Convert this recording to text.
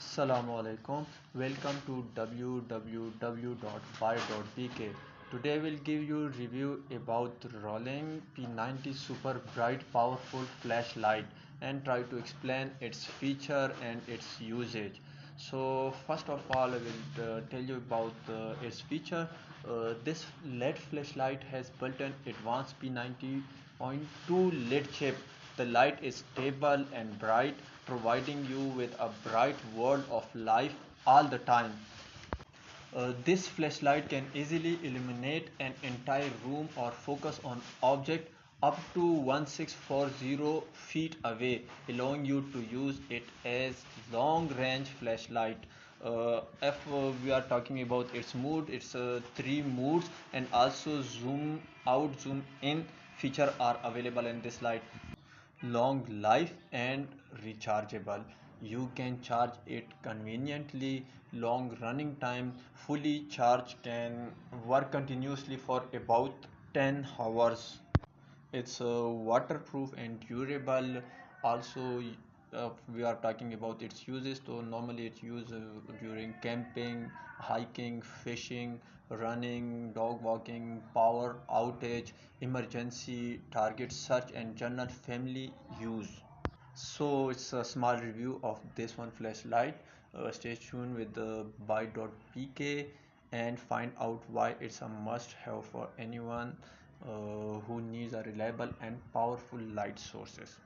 Assalamu alaikum. Welcome to www.buyy.pk. Today we'll give you a review about Ruilang P90 super bright powerful flashlight and try to explain its feature and its usage. So first of all I will tell you about its feature. This LED flashlight has built-in advanced P90.2 LED chip. The light is stable and bright, providing you with a bright world of life all the time. This flashlight can easily illuminate an entire room or focus on object up to 1640 feet away, allowing you to use it as long range flashlight. If we are talking about its mode, it's three modes, and also zoom out zoom in feature are available in this light. Long life and rechargeable. You can charge it conveniently. Long running time. Fully charged can work continuously for about 10 hours. It's waterproof and durable. Also, we are talking about its uses. So normally it's used during camping, hiking, fishing, running, dog walking, power outage, emergency, target search, and general family use. So it's a small review of this one flashlight. Stay tuned with the buyy.pk and find out why it's a must have for anyone who needs a reliable and powerful light sources.